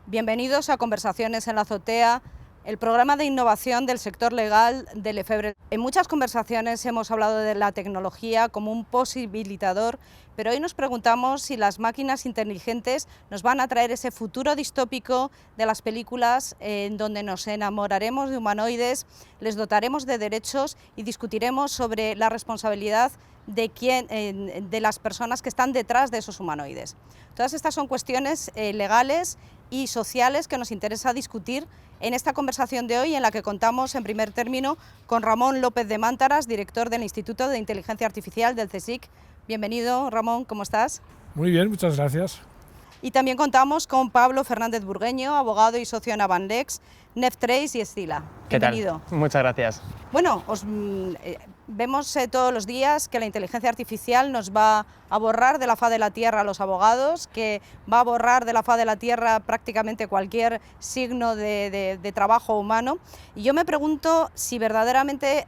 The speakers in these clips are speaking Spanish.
Bienvenidos a Conversaciones en la Azotea, el programa de innovación del sector legal de Lefebvre. En muchas conversaciones hemos hablado de la tecnología como un posibilitador, pero hoy nos preguntamos si las máquinas inteligentes nos van a traer ese futuro distópico de las películas en donde nos enamoraremos de humanoides, les dotaremos de derechos y discutiremos sobre la responsabilidad de las personas que están detrás de esos humanoides. Todas estas son cuestiones legales y sociales que nos interesa discutir en esta conversación de hoy, en la que contamos en primer término con Ramón López de Mántaras, director del Instituto de Inteligencia Artificial del CSIC. Bienvenido, Ramón, ¿cómo estás? Muy bien, muchas gracias. Y también contamos con Pablo Fernández Burgueño, abogado y socio en Avanlex, Neftrace y Escila. Bienvenido. ¿Qué tal? Muchas gracias. Bueno, vemos todos los días que la inteligencia artificial nos va a borrar de la faz de la tierra a los abogados, que va a borrar de la faz de la tierra prácticamente cualquier signo de trabajo humano. Y yo me pregunto si verdaderamente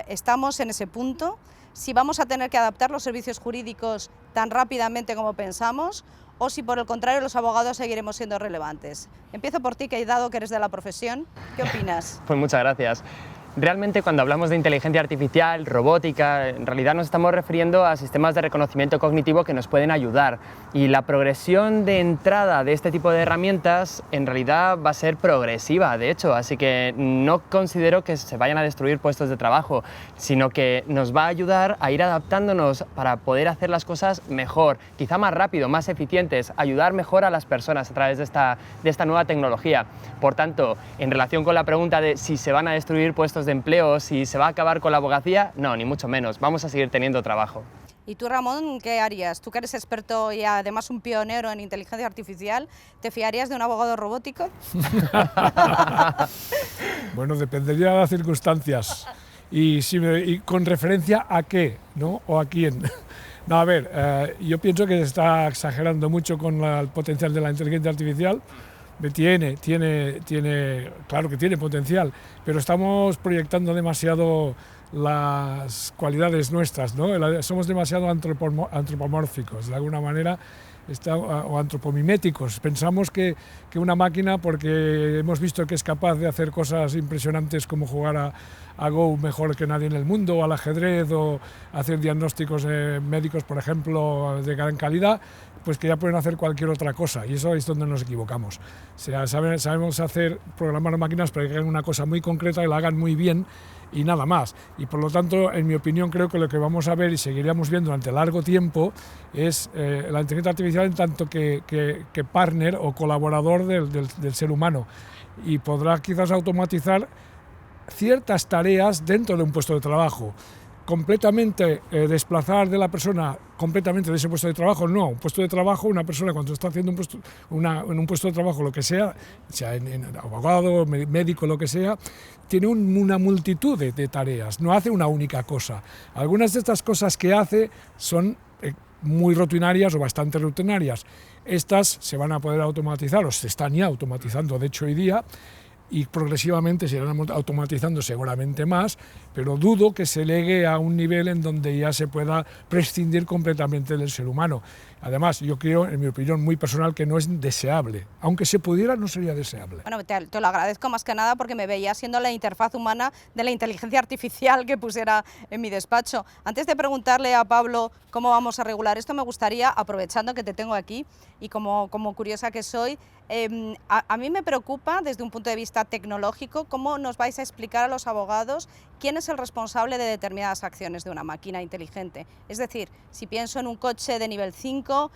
estamos en ese punto, si vamos a tener que adaptar los servicios jurídicos tan rápidamente como pensamos, o si por el contrario los abogados seguiremos siendo relevantes. Empiezo por ti, que dado que eres de la profesión, ¿qué opinas? Pues muchas gracias. Realmente cuando hablamos de inteligencia artificial, robótica, en realidad nos estamos refiriendo a sistemas de reconocimiento cognitivo que nos pueden ayudar, y la progresión de entrada de este tipo de herramientas en realidad va a ser progresiva, de hecho, así que no considero que se vayan a destruir puestos de trabajo, sino que nos va a ayudar a ir adaptándonos para poder hacer las cosas mejor, quizá más rápido, más eficientes, ayudar mejor a las personas a través de esta nueva tecnología. Por tanto, en relación con la pregunta de si se van a destruir puestos de empleo, si se va a acabar con la abogacía, no, ni mucho menos, vamos a seguir teniendo trabajo. ¿Y tú, Ramón, qué harías? Tú que eres experto y además un pionero en inteligencia artificial, ¿te fiarías de un abogado robótico? Bueno, dependería de las circunstancias y con referencia a qué, ¿no? O a quién. No, a ver, yo pienso que se está exagerando mucho con el potencial de la inteligencia artificial. Claro que tiene potencial, pero estamos proyectando demasiado las cualidades nuestras, ¿no? Somos demasiado antropomórficos, de alguna manera, o antropomiméticos. Pensamos que una máquina, porque hemos visto que es capaz de hacer cosas impresionantes como jugar a Go mejor que nadie en el mundo, o al ajedrez, o hacer diagnósticos médicos, por ejemplo, de gran calidad, pues que ya pueden hacer cualquier otra cosa, y eso es donde nos equivocamos. O sea, sabemos programar máquinas para que hagan una cosa muy concreta y la hagan muy bien, y nada más. Y por lo tanto, en mi opinión, creo que lo que vamos a ver y seguiríamos viendo durante largo tiempo es la inteligencia artificial en tanto que partner o colaborador del ser humano, y podrá quizás automatizar ciertas tareas dentro de un puesto de trabajo. Completamente desplazar de la persona completamente de ese puesto de trabajo, no. Un puesto de trabajo, una persona cuando está haciendo en un puesto de trabajo, lo que sea en abogado, médico, lo que sea, tiene una multitud de tareas, no hace una única cosa. Algunas de estas cosas que hace son muy rutinarias o bastante rutinarias. Estas se van a poder automatizar, o se están ya automatizando, de hecho, hoy día, y progresivamente se irán automatizando seguramente más, pero dudo que se llegue a un nivel en donde ya se pueda prescindir completamente del ser humano. Además, yo creo, en mi opinión muy personal, que no es deseable. Aunque se pudiera, no sería deseable. Bueno, te lo agradezco más que nada porque me veía siendo la interfaz humana de la inteligencia artificial que pusiera en mi despacho. Antes de preguntarle a Pablo cómo vamos a regular esto, me gustaría, aprovechando que te tengo aquí y como curiosa que soy, a mí me preocupa desde un punto de vista tecnológico cómo nos vais a explicar a los abogados quién es el responsable de determinadas acciones de una máquina inteligente. Es decir, si pienso en un coche de nivel 5,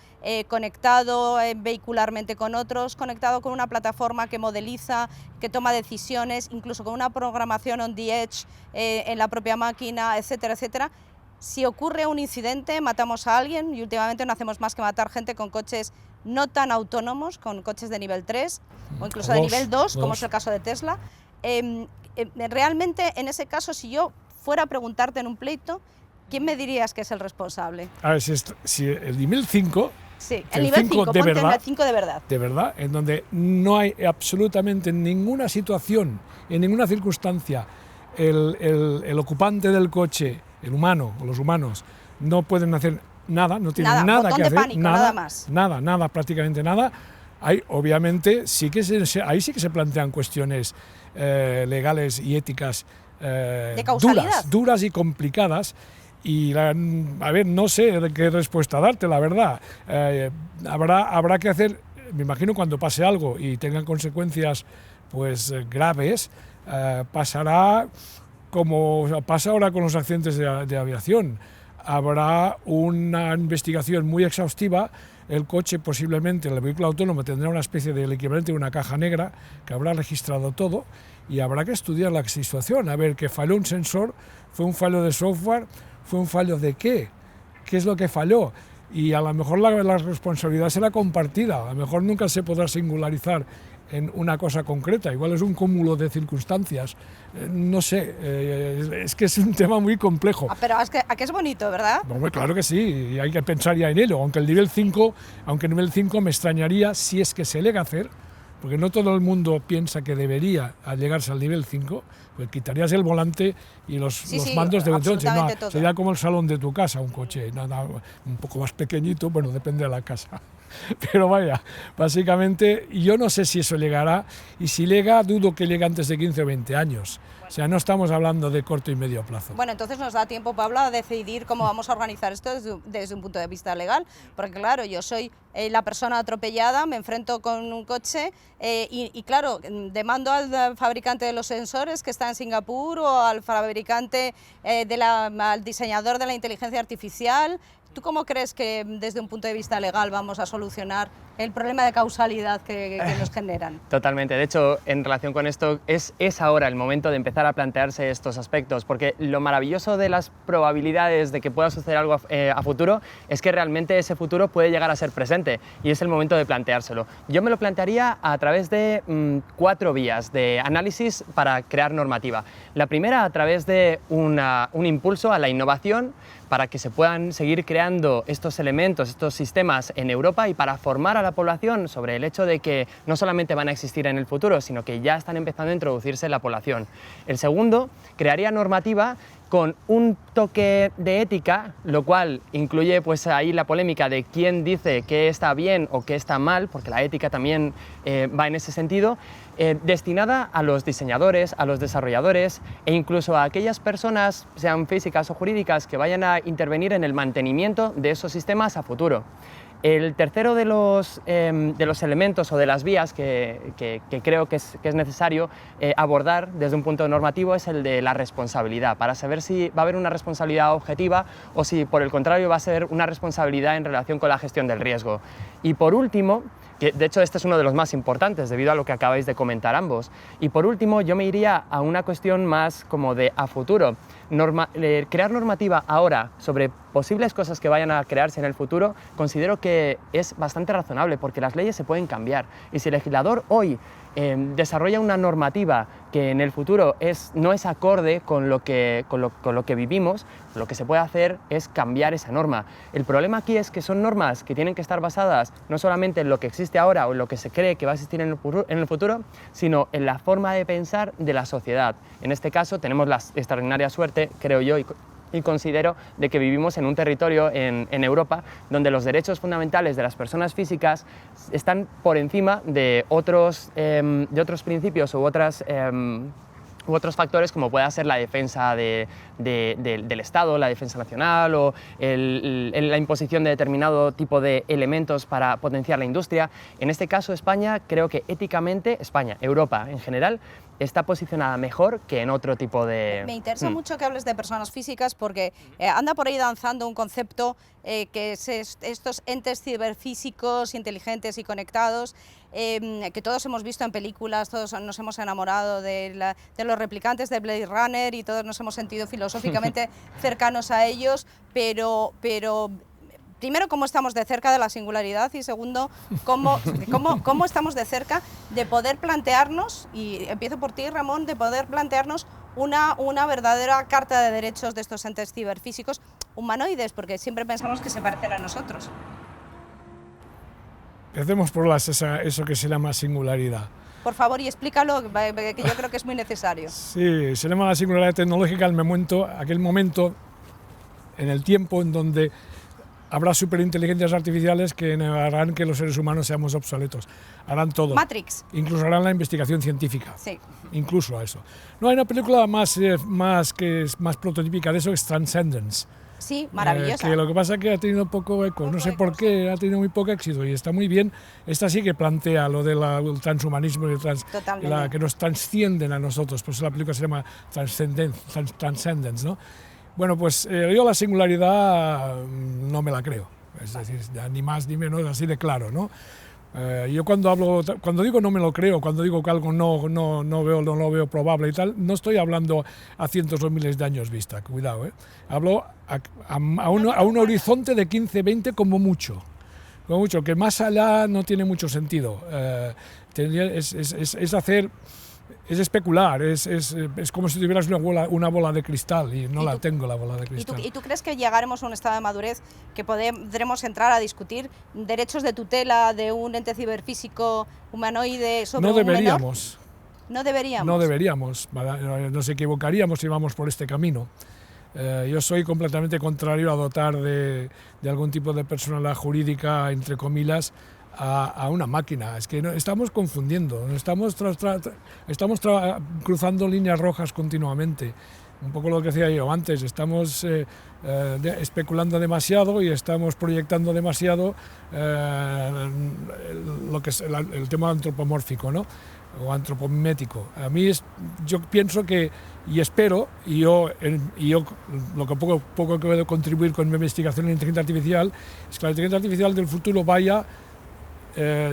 conectado vehicularmente con otros, conectado con una plataforma que modeliza, que toma decisiones, incluso con una programación on the edge en la propia máquina, etcétera, etcétera. Si ocurre un incidente, matamos a alguien, y últimamente no hacemos más que matar gente con coches no tan autónomos, con coches de nivel 3 o incluso de nivel 2, como es el caso de Tesla. Realmente, en ese caso, si yo fuera a preguntarte en un pleito, ¿quién me dirías que es el responsable? A ver, si el nivel 5... Sí, el nivel 5, ponte el 5 de verdad. De verdad, en donde no hay absolutamente ninguna situación, en ninguna circunstancia, el ocupante del coche, el humano o los humanos, no pueden hacer nada, no tienen nada que hacer, pánico, nada más. Nada, prácticamente nada. Obviamente, ahí sí que se plantean cuestiones legales y éticas de causalidad. duras y complicadas. Y a ver, no sé qué respuesta darte, la verdad. Habrá que hacer, me imagino, cuando pase algo y tengan consecuencias pues graves, pasará como pasa ahora con los accidentes de aviación. Habrá una investigación muy exhaustiva. El coche, posiblemente, el vehículo autónomo, tendrá una especie del equivalente de una caja negra que habrá registrado todo, y habrá que estudiar la situación, a ver, que falló un sensor, fue un fallo de software, fue un fallo de qué es lo que falló, y a lo mejor la responsabilidad será compartida, a lo mejor nunca se podrá singularizar en una cosa concreta, igual es un cúmulo de circunstancias, no sé, es que es un tema muy complejo. Pero ¿a qué es bonito, verdad? Bueno, claro que sí, y hay que pensar ya en ello, aunque el nivel 5 me extrañaría si es que se llega a hacer, porque no todo el mundo piensa que debería llegarse al nivel 5, pues quitarías el volante y los mandos de coche, no, sería como el salón de tu casa, un coche, nada, un poco más pequeñito, bueno, depende de la casa. Pero vaya, básicamente yo no sé si eso llegará, y si llega, dudo que llegue antes de 15 o 20 años. O sea, no estamos hablando de corto y medio plazo. Bueno, entonces nos da tiempo, Pablo, a decidir cómo vamos a organizar esto desde un punto de vista legal, porque claro, yo soy la persona atropellada, me enfrento con un coche y claro, demando al fabricante de los sensores que está en Singapur o al fabricante, al diseñador de la inteligencia artificial. ¿Tú cómo crees que desde un punto de vista legal vamos a solucionar el problema de causalidad que nos generan? Totalmente. De hecho, en relación con esto, es ahora el momento de empezar a plantearse estos aspectos, porque lo maravilloso de las probabilidades de que pueda suceder algo a futuro es que realmente ese futuro puede llegar a ser presente, y es el momento de planteárselo. Yo me lo plantearía a través de 4 vías de análisis para crear normativa. La primera, a través de un impulso a la innovación, para que se puedan seguir creando estos elementos, estos sistemas en Europa, y para formar a la población sobre el hecho de que no solamente van a existir en el futuro, sino que ya están empezando a introducirse en la población. El segundo, crearía normativa con un toque de ética, lo cual incluye pues ahí la polémica de quién dice qué está bien o qué está mal, porque la ética también va en ese sentido, destinada a los diseñadores, a los desarrolladores e incluso a aquellas personas, sean físicas o jurídicas, que vayan a intervenir en el mantenimiento de esos sistemas a futuro. El tercero de los elementos o de las vías que creo que es necesario abordar desde un punto normativo es el de la responsabilidad, para saber si va a haber una responsabilidad objetiva o si por el contrario va a ser una responsabilidad en relación con la gestión del riesgo. Y por último, que de hecho este es uno de los más importantes debido a lo que acabáis de comentar ambos, y por último yo me iría a una cuestión más como de a futuro. Crear normativa ahora sobre posibles cosas que vayan a crearse en el futuro considero que es bastante razonable, porque las leyes se pueden cambiar, y si el legislador hoy desarrolla una normativa que en el futuro no es acorde con lo que vivimos, lo que se puede hacer es cambiar esa norma. El problema aquí es que son normas que tienen que estar basadas no solamente en lo que existe ahora o en lo que se cree que va a existir en el futuro, sino en la forma de pensar de la sociedad. En este caso tenemos la extraordinaria suerte, creo yo, y considero, de que vivimos en un territorio en Europa donde los derechos fundamentales de las personas físicas están por encima de otros principios u otros factores, como pueda ser la defensa del Estado, la defensa nacional o la imposición de determinado tipo de elementos para potenciar la industria. En este caso España, creo que éticamente, Europa en general, está posicionada mejor que en otro tipo de... Me interesa mucho que hables de personas físicas, porque anda por ahí danzando un concepto que es estos entes ciberfísicos inteligentes y conectados, que todos hemos visto en películas, todos nos hemos enamorado de los replicantes de Blade Runner y todos nos hemos sentido filosóficamente cercanos a ellos, pero primero, cómo estamos de cerca de la singularidad, y segundo, cómo estamos de cerca de poder plantearnos, y empiezo por ti, Ramón, de poder plantearnos una verdadera carta de derechos de estos entes ciberfísicos humanoides, porque siempre pensamos que se parecen a nosotros. Empecemos por eso que se llama singularidad. Por favor, y explícalo, que yo creo que es muy necesario. Sí, se llama la singularidad tecnológica aquel momento en el tiempo en donde habrá superinteligencias artificiales que harán que los seres humanos seamos obsoletos. Harán todo. Matrix. Incluso harán la investigación científica. Sí. Incluso a eso. No, hay una película más prototípica de eso, es Transcendence. Sí, maravillosa. Que lo que pasa es que ha tenido poco eco, no sé por qué, ha tenido muy poco éxito y está muy bien. Esta sí que plantea lo del transhumanismo y que nos trascienden a nosotros, por eso la película se llama Transcendence, ¿no? Bueno, pues yo la singularidad no me la creo, es decir, ni más ni menos, así de claro, ¿no? Yo cuando digo no me lo creo, cuando digo que algo no lo veo probable y tal, no estoy hablando a cientos o miles de años vista, cuidado, ¿eh? Hablo a un horizonte de 15, 20 como mucho, que más allá no tiene mucho sentido. Es especular, es como si tuvieras una bola de cristal y no la tengo, la bola de cristal. ¿Y tú crees que llegaremos a un estado de madurez que podremos entrar a discutir derechos de tutela de un ente ciberfísico humanoide sobre un menor? No deberíamos. No deberíamos, nos equivocaríamos si vamos por este camino. Yo soy completamente contrario a dotar de algún tipo de personalidad jurídica, entre comillas, a una máquina. Es que estamos confundiendo, estamos cruzando líneas rojas continuamente. Un poco lo que decía yo antes, estamos especulando demasiado y estamos proyectando demasiado lo que es el tema antropomórfico, ¿no? O antropomético. Yo pienso que, y espero, y yo lo que poco que puedo contribuir con mi investigación en inteligencia artificial, es que la inteligencia artificial del futuro vaya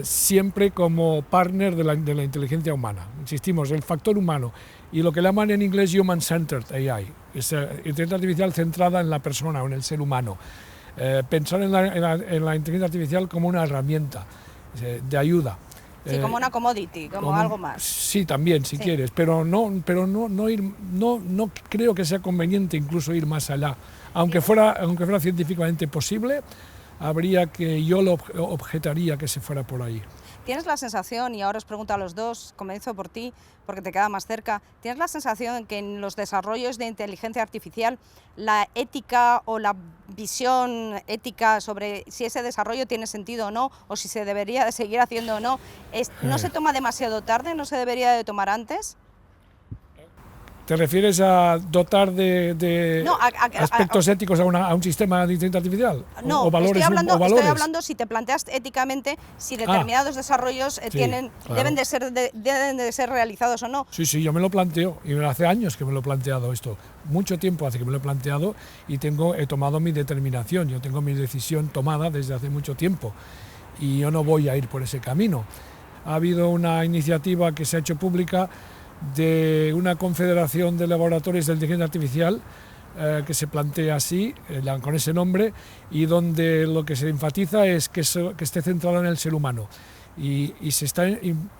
siempre como partner de la inteligencia humana. Insistimos, el factor humano y lo que llaman en inglés Human-Centered AI, es inteligencia artificial centrada en la persona o en el ser humano. Pensar en la inteligencia artificial como una herramienta de ayuda. Sí, como una commodity, como algo más. Sí, también, si quieres, pero no creo que sea conveniente incluso ir más allá. Aunque fuera científicamente posible, yo lo objetaría que se fuera por ahí. ¿Tienes la sensación, y ahora os pregunto a los dos, comienzo por ti, porque te queda más cerca, ¿tienes la sensación que en los desarrollos de inteligencia artificial la ética o la visión ética sobre si ese desarrollo tiene sentido o no, o si se debería de seguir haciendo o no, no se toma demasiado tarde, no se debería de tomar antes? ¿Te refieres a dotar de aspectos éticos a un sistema de inteligencia artificial? No, ¿O valores, estoy hablando si te planteas éticamente si determinados desarrollos deben de ser realizados o no. Sí, yo me lo planteo, y hace años que me lo he planteado esto, mucho tiempo hace que me lo he planteado y he tomado mi determinación, yo tengo mi decisión tomada desde hace mucho tiempo y yo no voy a ir por ese camino. Ha habido una iniciativa que se ha hecho pública de una confederación de laboratorios de inteligencia artificial que se plantea así, con ese nombre, y donde lo que se enfatiza es que esté centrado en el ser humano. Y se está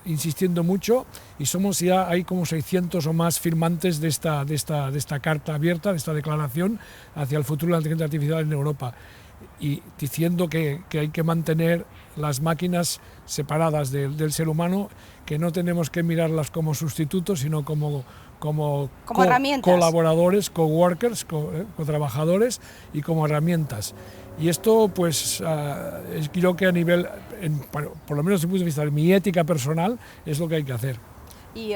insistiendo mucho, y hay como 600 o más firmantes de esta carta abierta, de esta declaración hacia el futuro de la inteligencia artificial en Europa, y diciendo que hay que mantener las máquinas separadas del ser humano, que no tenemos que mirarlas como sustitutos, sino como herramientas, colaboradores, coworkers, co-trabajadores y como herramientas. Y esto, pues, creo que por lo menos desde el punto de vista de mi ética personal, es lo que hay que hacer. ¿Y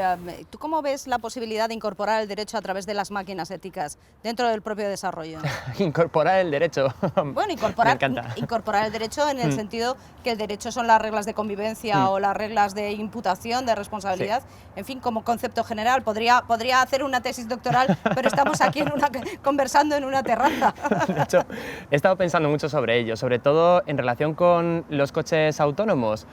tú cómo ves la posibilidad de incorporar el derecho a través de las máquinas éticas dentro del propio desarrollo? Incorporar el derecho. Bueno, incorporar el derecho en el sentido que el derecho son las reglas de convivencia o las reglas de imputación, de responsabilidad, en fin, como concepto general. Podría hacer una tesis doctoral, pero estamos aquí conversando en una terraza. De hecho, he estado pensando mucho sobre ello, sobre todo en relación con los coches autónomos,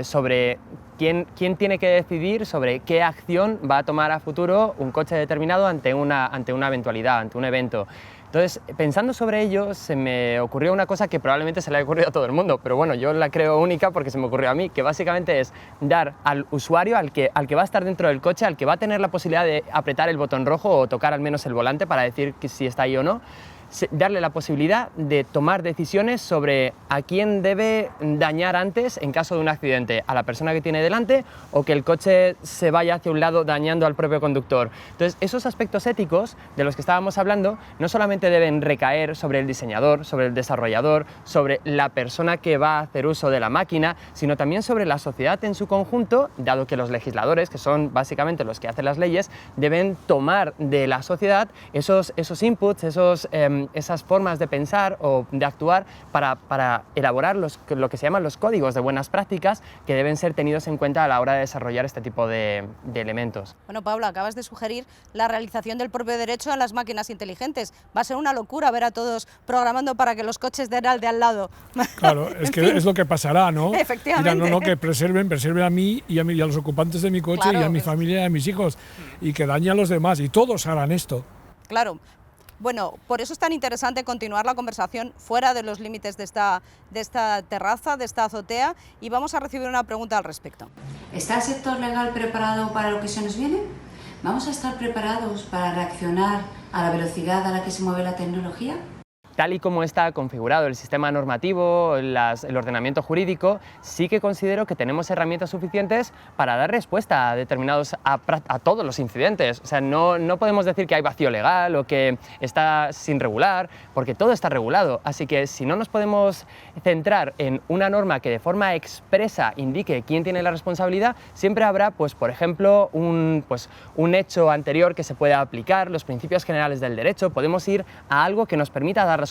sobre quién tiene que decidir sobre qué acción va a tomar a futuro un coche determinado ante una eventualidad, ante un evento. Entonces, pensando sobre ello, se me ocurrió una cosa que probablemente se le haya ocurrido a todo el mundo, pero bueno, yo la creo única porque se me ocurrió a mí, que básicamente es dar al usuario, al que va a estar dentro del coche, al que va a tener la posibilidad de apretar el botón rojo o tocar al menos el volante para decir que si está ahí o no, darle la posibilidad de tomar decisiones sobre a quién debe dañar antes en caso de un accidente, a la persona que tiene delante o que el coche se vaya hacia un lado dañando al propio conductor. Entonces, esos aspectos éticos de los que estábamos hablando no solamente deben recaer sobre el diseñador, sobre el desarrollador, sobre la persona que va a hacer uso de la máquina, sino también sobre la sociedad en su conjunto, dado que los legisladores, que son básicamente los que hacen las leyes, deben tomar de la sociedad esos inputs, esas formas de pensar o de actuar para elaborar lo que se llaman los códigos de buenas prácticas que deben ser tenidos en cuenta a la hora de desarrollar este tipo de elementos. Bueno, Pablo, acabas de sugerir la realización del propio derecho en las máquinas inteligentes. Va a ser una locura ver a todos programando para que los coches den al de al lado. Claro, es que es lo que pasará, ¿no? Efectivamente. Dirán, no, que preserven a mí y a los ocupantes de mi coche, claro, y a mi familia y a mis hijos, y que dañen a los demás, y todos harán esto. Claro. Bueno, por eso es tan interesante continuar la conversación fuera de los límites de esta terraza, de esta azotea, y vamos a recibir una pregunta al respecto. ¿Está el sector legal preparado para lo que se nos viene? ¿Vamos a estar preparados para reaccionar a la velocidad a la que se mueve la tecnología? Tal y como está configurado el sistema normativo, el ordenamiento jurídico, sí que considero que tenemos herramientas suficientes para dar respuesta a todos los incidentes. O sea, no podemos decir que hay vacío legal o que está sin regular, porque todo está regulado. Así que si no nos podemos centrar en una norma que de forma expresa indique quién tiene la responsabilidad, siempre habrá, pues, por ejemplo, un hecho anterior que se pueda aplicar, los principios generales del derecho. Podemos ir a algo que nos permita dar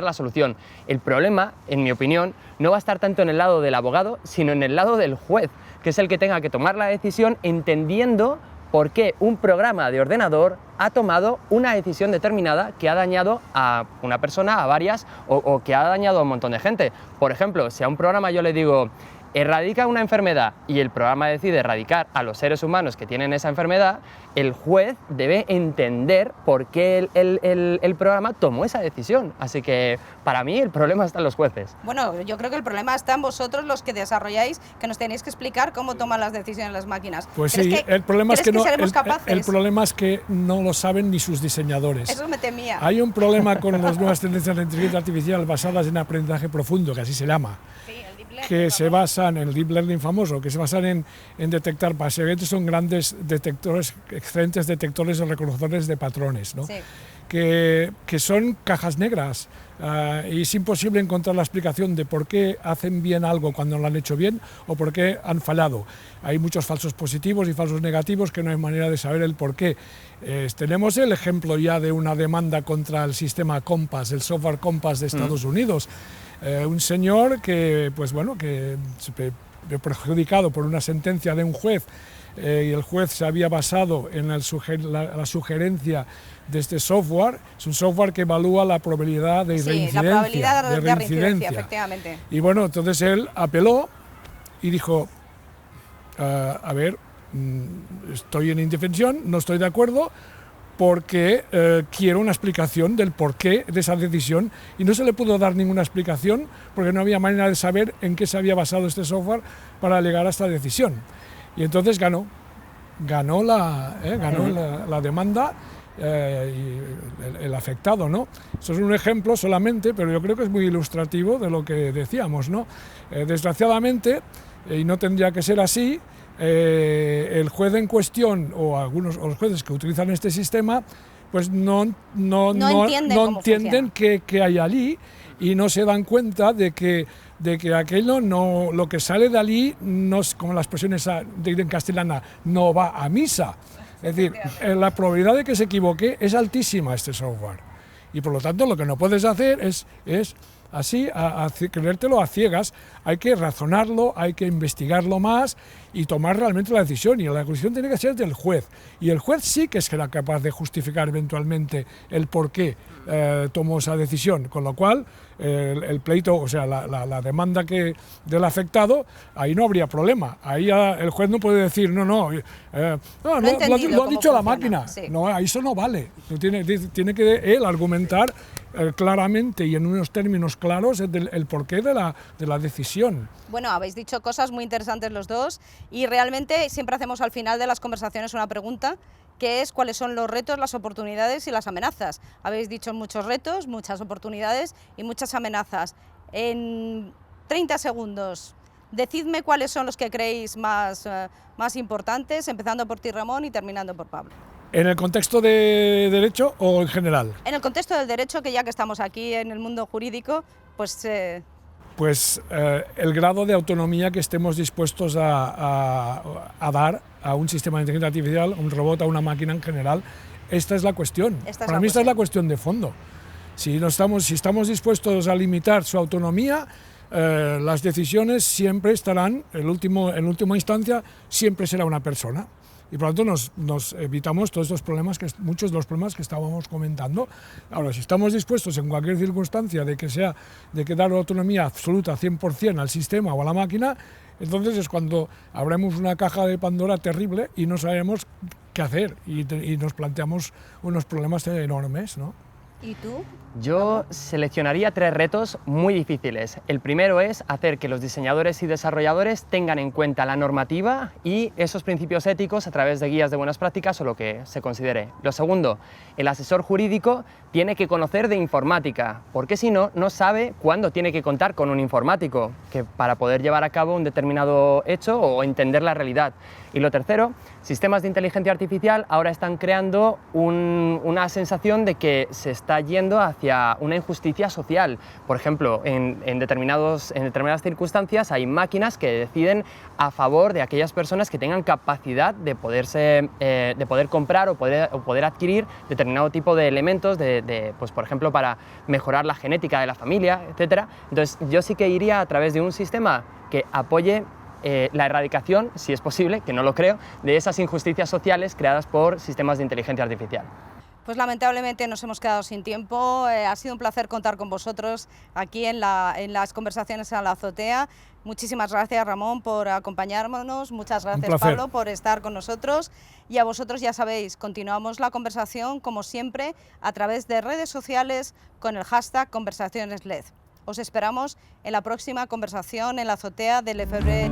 la solución. El problema, en mi opinión, no va a estar tanto en el lado del abogado, sino en el lado del juez, que es el que tenga que tomar la decisión entendiendo por qué un programa de ordenador ha tomado una decisión determinada que ha dañado a una persona, a varias, o que ha dañado a un montón de gente. Por ejemplo, si a un programa yo le digo erradica una enfermedad y el programa decide erradicar a los seres humanos que tienen esa enfermedad, el juez debe entender por qué el programa tomó esa decisión. Así que para mí el problema está en los jueces. Bueno, yo creo que el problema está en vosotros, los que desarrolláis, que nos tenéis que explicar cómo toman las decisiones las máquinas. Pues sí, el problema es que no, seremos capaces? El problema es que no lo saben ni sus diseñadores. Eso me temía. Hay un problema con las nuevas tendencias de inteligencia artificial basadas en aprendizaje profundo, que así se llama. Sí, el deep learning, que se basan en el deep learning famoso, que se basan en detectar, básicamente son grandes detectores, excelentes detectores o reconocedores de patrones, ¿no? Sí. Que son cajas negras, y es imposible encontrar la explicación de por qué hacen bien algo cuando lo han hecho bien o por qué han fallado. Hay muchos falsos positivos y falsos negativos que no hay manera de saber el por qué. Tenemos el ejemplo ya de una demanda contra el sistema Compass, el software Compass de Estados Unidos. Un señor que, pues bueno, que se vio perjudicado por una sentencia de un juez, y el juez se había basado en la sugerencia de este software. Es un software que evalúa la probabilidad de reincidencia. Sí, la probabilidad de reincidencia, efectivamente. Y bueno, entonces él apeló y dijo, a ver, estoy en indefensión, no estoy de acuerdo, porque quiero una explicación del porqué de esa decisión, y no se le pudo dar ninguna explicación porque no había manera de saber en qué se había basado este software para llegar a esta decisión. Y entonces ganó la demanda, y el afectado, ¿no? Eso es un ejemplo solamente, pero yo creo que es muy ilustrativo de lo que decíamos, ¿no? Desgraciadamente, y no tendría que ser así, el juez en cuestión o los jueces que utilizan este sistema pues no entienden qué hay allí, y no se dan cuenta de que aquello no, lo que sale de allí no es, como la expresión esa en castellana, no va a misa. Es decir, la probabilidad de que se equivoque es altísima este software, y por lo tanto lo que no puedes hacer es así, creértelo a ciegas. Hay que razonarlo, hay que investigarlo más y tomar realmente la decisión, y la decisión tiene que ser del juez, y el juez sí que será capaz de justificar eventualmente el por qué tomó esa decisión, con lo cual el pleito, o sea, la demanda del afectado, ahí no habría problema. Ahí el juez no puede decir, lo ha dicho la máquina. Sí. No, eso no vale. Tiene que él argumentar claramente y en unos términos claros el porqué de la decisión. Bueno, habéis dicho cosas muy interesantes los dos y realmente siempre hacemos al final de las conversaciones una pregunta, que es cuáles son los retos, las oportunidades y las amenazas. Habéis dicho muchos retos, muchas oportunidades y muchas amenazas. En 30 segundos, decidme cuáles son los que creéis más importantes, empezando por ti, Ramón, y terminando por Pablo. ¿En el contexto de derecho o en general? En el contexto del derecho, que ya que estamos aquí en el mundo jurídico, pues... el grado de autonomía que estemos dispuestos a dar a un sistema de inteligencia artificial, a un robot, a una máquina en general. Esta es la cuestión. Para mí esta es la cuestión de fondo. Si estamos dispuestos a limitar su autonomía, las decisiones siempre estarán, en última instancia, siempre será una persona. Y por lo tanto nos evitamos todos estos problemas, muchos de los problemas que estábamos comentando. Ahora, si estamos dispuestos en cualquier circunstancia de que dar autonomía absoluta 100% al sistema o a la máquina, entonces es cuando abrimos una caja de Pandora terrible y no sabemos qué hacer y nos planteamos unos problemas enormes, ¿no? ¿Y tú? Yo seleccionaría 3 retos muy difíciles. El primero es hacer que los diseñadores y desarrolladores tengan en cuenta la normativa y esos principios éticos a través de guías de buenas prácticas o lo que se considere. Lo segundo, el asesor jurídico tiene que conocer de informática, porque si no, no sabe cuándo tiene que contar con un informático para poder llevar a cabo un determinado hecho o entender la realidad. Y lo tercero, sistemas de inteligencia artificial ahora están creando una sensación de que se está yendo hacia una injusticia social. Por ejemplo, en determinadas circunstancias hay máquinas que deciden a favor de aquellas personas que tengan capacidad de poder comprar o poder adquirir determinado tipo de elementos, pues, por ejemplo, para mejorar la genética de la familia, etc. Entonces, yo sí que iría a través de un sistema que apoye la erradicación, si es posible, que no lo creo, de esas injusticias sociales creadas por sistemas de inteligencia artificial. Pues lamentablemente nos hemos quedado sin tiempo. Ha sido un placer contar con vosotros aquí en las conversaciones a la azotea. Muchísimas gracias, Ramón, por acompañarnos. Muchas gracias, Pablo, por estar con nosotros. Y a vosotros, ya sabéis, continuamos la conversación, como siempre, a través de redes sociales con el hashtag conversacionesled. Os esperamos en la próxima conversación en la azotea del Lefebvre.